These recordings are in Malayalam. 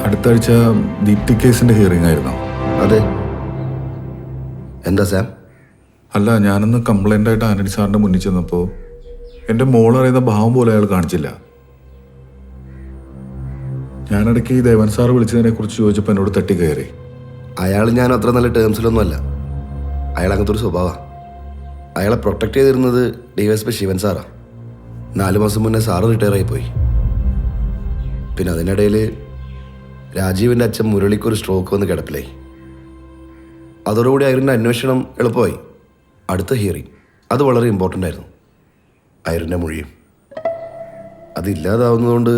അടുത്ത ആഴ്ച ദീപ്തി കേസിന്റെ ഹിയറിംഗ് ആയിരുന്നു. അതെ. എന്താ സാം? അല്ല, ഞാനൊന്ന് കംപ്ലൈൻ്റ് ആയിട്ട് ആന്റണി സാറിന്റെ മുന്നിൽ ചെന്നപ്പോൾ എൻ്റെ മോൾ അറിയുന്ന ഭാവം പോലെ അയാൾ കാണിച്ചില്ല. ഞാനിടയ്ക്ക് ഈ ദേവൻ സാർ വിളിച്ചതിനെ കുറിച്ച് ചോദിച്ചപ്പോൾ എന്നോട് തട്ടി കയറി. അയാൾ ഞാൻ അത്ര നല്ല ടേംസിലൊന്നും അല്ല. അയാൾ അങ്ങനത്തെ ഒരു സ്വഭാവമാണ്. അയാളെ പ്രൊട്ടക്ട് ചെയ്തിരുന്നത് DYSP ശിവൻ സാറാണ്. 4 മാസം മുന്നേ സാറ് റിട്ടയർ ആയിപ്പോയി. പിന്നെ അതിനിടയിൽ രാജീവിൻ്റെ അച്ഛൻ മുരളിക്കൊരു സ്ട്രോക്ക് വന്ന് കിടപ്പിലായി. അതോടുകൂടി ഐറിൻ്റെ അന്വേഷണം എളുപ്പമായി. അടുത്ത ഹിയറിംഗ് അത് വളരെ ഇമ്പോർട്ടൻ്റ് ആയിരുന്നു. ഐറിൻ്റെ മൊഴിയും അതില്ലാതാവുന്നതുകൊണ്ട്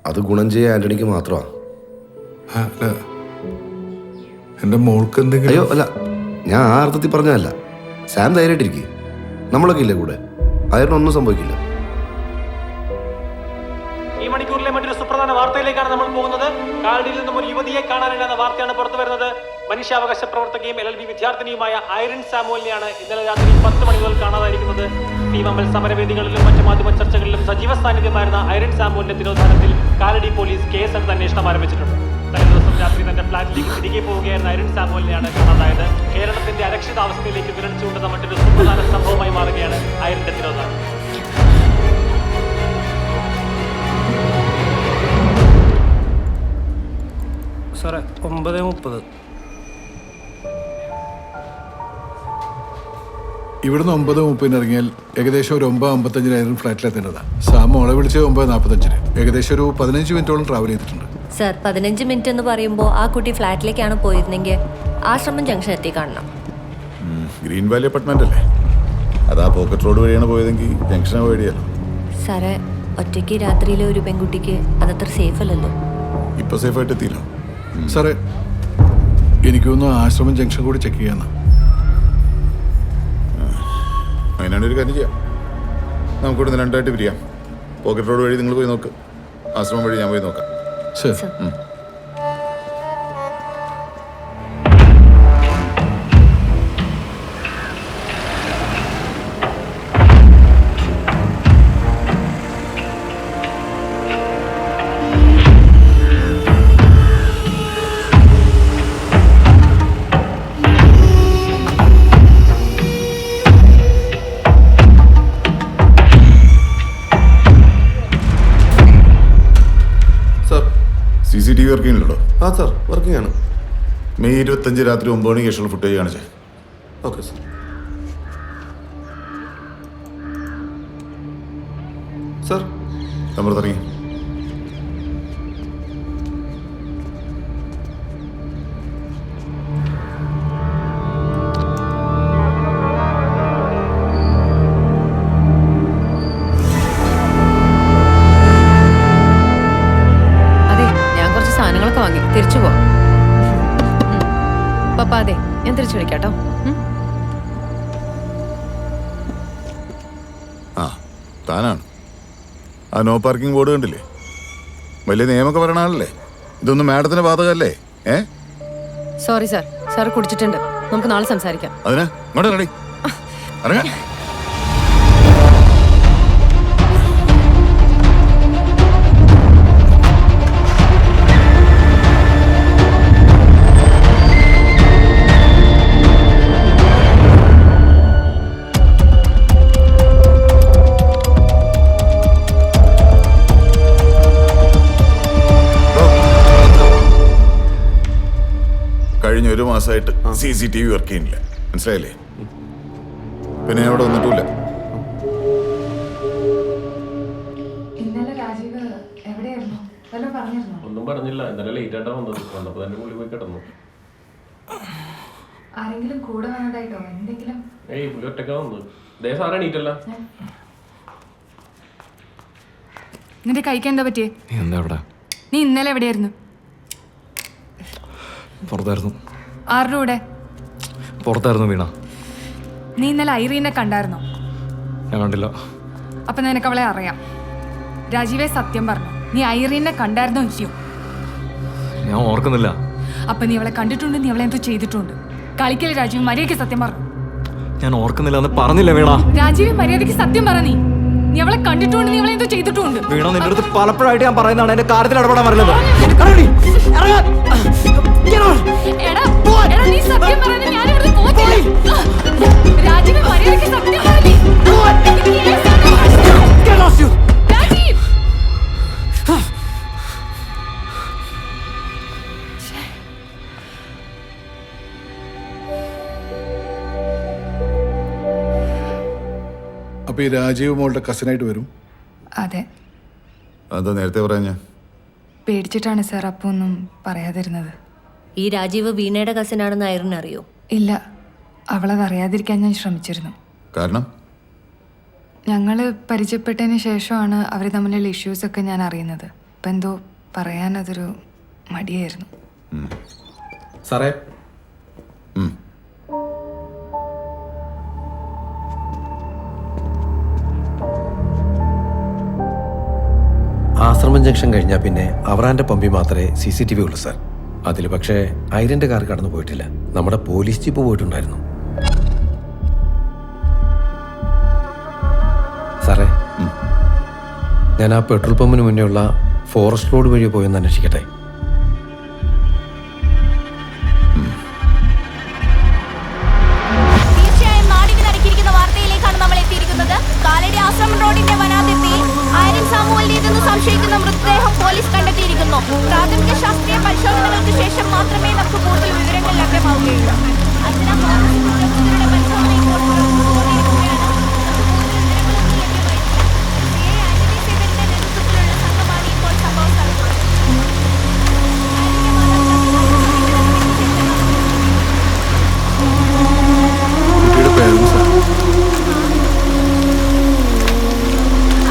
അത് ഗുണം ചെയ്യാൻ ആൻ്റണിക്ക് മാത്രമാണ്. അല്ല, എൻ്റെ മോൾക്ക് എന്തെങ്കിലും... അയ്യോ അല്ല, ഞാൻ ആ അർത്ഥത്തിൽ പറഞ്ഞതല്ല. സാം ധൈര്യമായിട്ടിരിക്കുക. നമ്മളൊക്കെ ഇല്ലേ കൂടെ. ഐറിനൊന്നും സംഭവിക്കില്ല. ഈ മണിക്കൂറിലെ മറ്റൊരു സുപ്രധാന വാർത്തയിലേക്കാണ് നമ്മൾ പോകുന്നത്. കാലടിയിൽ നിന്നും ഒരു യുവതിയെ കാണാനില്ലെന്ന വാർത്തയാണ് പുറത്തു വരുന്നത്. മനുഷ്യാവകാശ പ്രവർത്തകയും LLB വിദ്യാർത്ഥിനിയുമായ ഐറിൻ സാമുവലിനെയാണ് ഇന്നലെ രാത്രി 10 മണി മുതൽ കാണാതായിരിക്കുന്നത്. PMML സമരവേദികളിലും മറ്റു മാധ്യമ ചർച്ചകളിലും സജീവ സാന്നിധ്യമായിരുന്ന ഐറിൻ സാമുവലിന്റെ തിരോധാനത്തിൽ കാലടി പോലീസ് കേസെടുത്ത് അന്വേഷണം ആരംഭിച്ചിട്ടുണ്ട്. കഴിഞ്ഞ ദിവസം രാത്രി തന്റെ ഫ്ളാറ്റിലേക്ക് തിരികെ പോവുകയായിരുന്ന ഐറിൻ സാമുവലിനെയാണ് കാണാതായത്. കേരളത്തിന്റെ അരക്ഷിതാവസ്ഥയിലേക്ക് വിരളിച്ചുകൊണ്ടുന്ന മറ്റൊരു സുപ്രധാന സംഭവമായി മാറുകയാണ് ഐറിന്റെ തിരോധാനം. സാറേ 9:30. ഇവിടുന്ന് 9:30 ഇറങ്ങിയാൽ ഏകദേശം ഒരു 9:55 ഐറിൻ ഫ്ലാറ്റിലെത്തേണ്ടതാണ്. സാം മോളെ വിളിച്ച് 9:45. ഏകദേശം ഒരു 15 മിനിറ്റോളം ട്രാവൽ ചെയ്തിട്ടുണ്ട്. സർ, 15 മിനിറ്റ് എന്ന് പറയുമ്പോൾ ആ കുട്ടി ഫ്ലാറ്റിലേക്കാണ് പോയിരുന്നെങ്കിൽ ആശ്രമം ജംഗ്ഷൻ എത്തി കാണണം. ഗ്രീൻ വാലി അപ്പാർട്ട്മെന്റ് അല്ലേ? അതാ പോക്കറ്റ് റോഡ് വഴിയാണ് പോയതെങ്കിൽ ജംഗ്ഷനെ വഴിയല്ലോ. സാറേ, ഒറ്റയ്ക്ക് രാത്രിയിലെ ഒരു പെൺകുട്ടിക്ക് അതത്ര സേഫ് അല്ലല്ലോ. ഇപ്പൊ സേഫായിട്ട് എത്തിയില്ലോ. സാറേ, എനിക്കൊന്ന് ആശ്രമം ജംഗ്ഷൻ കൂടി ചെക്ക് ചെയ്യാന്ന്. അതിനാണ് ഒരു കാര്യം ചെയ്യാം. നമുക്കിവിടെ നിന്ന് 2 ആയിട്ട് പിരിയാം. പോക്കറ്റ് റോഡ് വഴി നിങ്ങൾ പോയി നോക്ക്, ആശ്രമം വഴി ഞാൻ പോയി നോക്കാം. ശരി. CCTV വർക്കിംഗ് ഉണ്ടോ? ആ സാർ, വർക്കിംഗ് ആണ്. മെയ് 25 രാത്രി 9 മണിക്ക് ശേഷമുള്ള ഫുട്ടേജ് കാണിച്ചേ. Okay sir. സാർ നമ്മൾ തുടങ്ങി. തിരിച്ചു പോ പപ്പ. അതെ, ഞാൻ തിരിച്ചു വിളിക്കാട്ടോ. ആ, താനാണ് ആ നോ പാർക്കിംഗ് ബോർഡ് കണ്ടില്ലേ? വലിയ നിയമമൊക്കെ പറയണ ആളല്ലേ? ഇതൊന്നും മാഡത്തിന് ബാധകല്ലേ? സോറി സാർ, സാർ കുടിച്ചിട്ടുണ്ട്. നമുക്ക് നാളെ സംസാരിക്കാം. അതിനാ ഇങ്ങോട്ട് റെഡി ഇറങ്ങാ. കഴിഞ്ഞ 1 മാസമായിട്ട് CCTV വർക്ക് ചെയ്യുന്നില്ല, മനസ്സിലായില്ലേ? പിന്നെ ഞാൻ അവിടെ വന്നിട്ടില്ല. ഒന്നും പറഞ്ഞില്ല. ഇന്നലെ ലേറ്റ് ആയിട്ടാ വന്നത്. വന്നപ്പോ തന്നെ പുള്ളി പോയി കിടന്നു. ആരെങ്കിലും കൂടെ വന്നതായിട്ടോ? എന്തെങ്കിലും? ഏയ്, പുള്ളി ഒറ്റക്കാ വന്നത്. ദേ സാറേ, എണീറ്റല്ല. നിന്റെ കൈക്ക് എന്താ പറ്റിയേ? നീ ഇന്നലെ എവിടെയായിരുന്നു? പുറത്തായിരുന്നു. ആരുടെ കൂടെ? പുറത്തായിരുന്നു വീണ. നീ ഇന്നലെ ഐറീനെ കണ്ടായിരുന്നോ? ഞാൻ കണ്ടില്ല. അപ്പൊ നിനക്ക് അവളെ അറിയാം. രാജീവേ, സത്യം പറഞ്ഞു, നീ ഐറീനെ കണ്ടായിരുന്നോ ഇല്ലയോ? ഞാൻ ഓർക്കുന്നില്ല. അപ്പൊ നീ അവളെ കണ്ടിട്ടുണ്ട്, നീ അവളെ എന്തോ ചെയ്തിട്ടുണ്ട്. കളിക്കല് രാജീവ്, മര്യാദയ്ക്ക് സത്യം പറഞ്ഞു. ഞാൻ ഓർക്കുന്നില്ല എന്ന് പറഞ്ഞില്ല വീണ. രാജീവ്, മര്യാദയ്ക്ക് സത്യം പറ. നീ നീ അവളെ കണ്ടിട്ടുണ്ട്, നീ അവളെ എന്തോ ചെയ്തിട്ടുണ്ട്. വീണ നിന്റെ അടുത്ത് പലപ്പോഴായിട്ട് ഞാൻ പറയുന്നതാണ് എന്റെ കാര്യത്തിൽ ഇടപെടാൻ പറയുന്നത്. എടാ, നീ സത്യം പറയുന്നത് ഞാൻ ഇവിടുന്ന് പോകത്തില്ല. രാജീവ് മര്യാദയ്ക്ക് സത്യം പറഞ്ഞു. രാജീവ് അപ്പൊ ഈ രാജീവ് മോളുടെ കസിനായിട്ട് വരും? അതെ, അതെന്താ നേരത്തെ പറയാ ഞാൻ? പേടിച്ചിട്ടാണ് സാർ അപ്പൊ ഒന്നും പറയാതിരുന്നത്. ഈ രാജീവ് വീണയുടെ കസിനാണെന്ന് ഐറിൻ അറിയോ? ഇല്ല, അവളെ പറയാതിരിക്കാൻ ഞാൻ ശ്രമിച്ചിരുന്നു. കാരണം ഞങ്ങള് പരിചയപ്പെട്ടതിന് ശേഷമാണ് അവർ തമ്മിലുള്ള ഇഷ്യൂസ് ഒക്കെ ഞാൻ അറിയുന്നത്. ഇപ്പം എന്തോ പറയാൻ അതൊരു മടിയായിരുന്നു. സാറേ, ആശ്രമം ജംഗ്ഷൻ കഴിഞ്ഞാൽ പിന്നെ അവറാൻ്റെ പമ്പിൽ മാത്രമേ CCTV ഉള്ളൂ സാർ. അതിൽ പക്ഷേ ഐറിൻ്റെ കാർ കടന്നു പോയിട്ടില്ല. നമ്മുടെ പോലീസ് ജീപ്പ് പോയിട്ടുണ്ടായിരുന്നു. സാറേ, ഞാൻ ആ പെട്രോൾ പമ്പിന് മുന്നേ ഉള്ള ഫോറസ്റ്റ് റോഡ് വഴി പോയി ഒന്ന് അന്വേഷിക്കട്ടെ? തീർച്ചയായും നാടിന് നടുക്കിയിരിക്കുന്ന വാർത്തയിലേക്കാണ് നമ്മൾ എത്തിയിരിക്കുന്നത്. കാലടി ആശ്രമം റോഡിന്റെ വനാതിർത്തിയിൽ ഐറിൻ സാമുവലിന്റേതെന്ന് സംശയിക്കുന്ന മൃതദേഹം പോലീസ് കണ്ടെത്തിയിരിക്കുന്നു. പ്രാഥമിക ശാസ്ത്രീയ പരിശോധനകൾക്ക് ശേഷം മാത്രമേ നമുക്ക് കൂടുതൽ വിവരങ്ങൾ ലഭ്യമാവുകയുള്ളൂ. അർച്ചന, ഫോറൻസിക് ഉദ്യോഗസ്ഥരുടെ പരിശോധന ഇപ്പോൾ പുരോഗമിച്ചുകൊണ്ടിരിക്കുകയാണ്. സംഘമാണ് ഇപ്പോൾ സംഭവ സ്ഥലത്തുള്ളത്. കുട്ടിയുടെ പേരൻസ്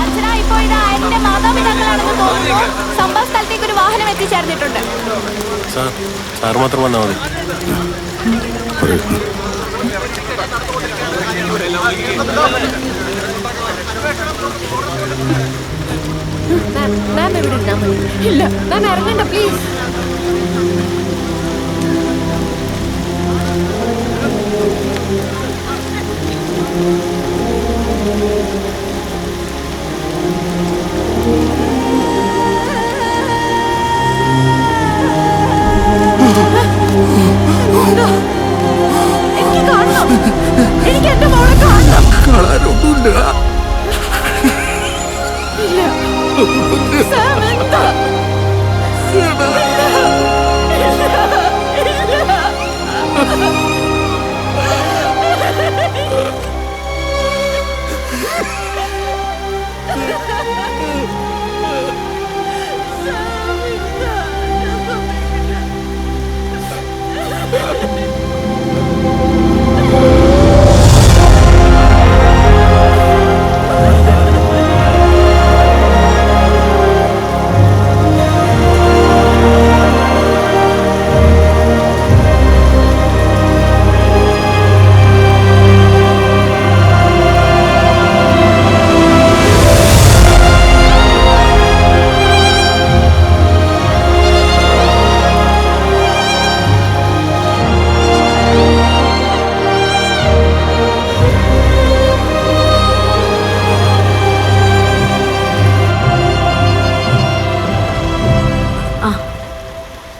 അർച്ചന, ഇപ്പോൾ ഇത് ഐറിന്റെ മാതാപിതാക്കളാണെന്ന് തോന്നുന്നു. സംഭവ സ്ഥലത്തേക്ക് ഒരു വാഹനം എത്തിച്ചേർന്നിട്ടുണ്ട്. സാർ മാത്രം വന്നാൽ മതി. മാം എവിടെ ഇരുന്നാ മതി? ഇല്ല മാം, ഇറങ്ങണ്ട പ്ലീസ്. എനിക്ക് കാണണം, എനിക്ക് എന്റെ മോളെ കാണണം. സാം, എന്താ?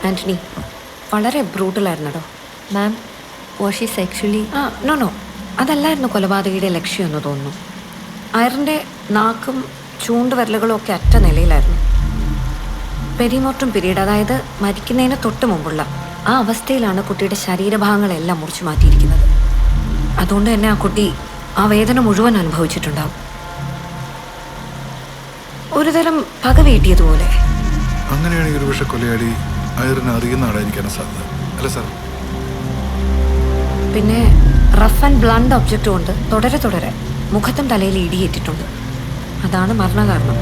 ആന്റണി വളരെ ബ്രൂട്ടലായിരുന്നോ? മാം, വാഷ് ഈസ് ആക്ച്വലി നോ അതല്ലായിരുന്നു കൊലപാതകയുടെ ലക്ഷ്യം എന്ന് തോന്നുന്നു. ഐറിൻ്റെ നാക്കും ചൂണ്ടുവിരലുകളും ഒക്കെ അറ്റ നിലയിലായിരുന്നു. പെരിമോർട്ടം പീരീഡ്, അതായത് മരിക്കുന്നതിന് തൊട്ട് മുമ്പുള്ള ആ അവസ്ഥയിലാണ് കുട്ടിയുടെ ശരീരഭാഗങ്ങളെല്ലാം മുറിച്ചു മാറ്റിയിരിക്കുന്നത്. അതുകൊണ്ട് തന്നെ ആ കുട്ടി ആ വേദന മുഴുവൻ അനുഭവിച്ചിട്ടുണ്ടാവും. ഒരുതരം പക വീട്ടിയതുപോലെ. അങ്ങനെയാണെങ്കിൽ ഒരു പക്ഷെ കൊലയാടി ഐറിനെ അറിയുന്ന ആളായിരിക്കാനും സാധ്യത അല്ല സാർ? പിന്നെ റഫ് ആൻഡ് ബ്ലണ്ട് ഒബ്ജക്റ്റ് കൊണ്ട് തുടരെ മുഖത്തും തലയിൽ ഇടിയേറ്റിട്ടുണ്ട്. അതാണ് മരണകാരണം.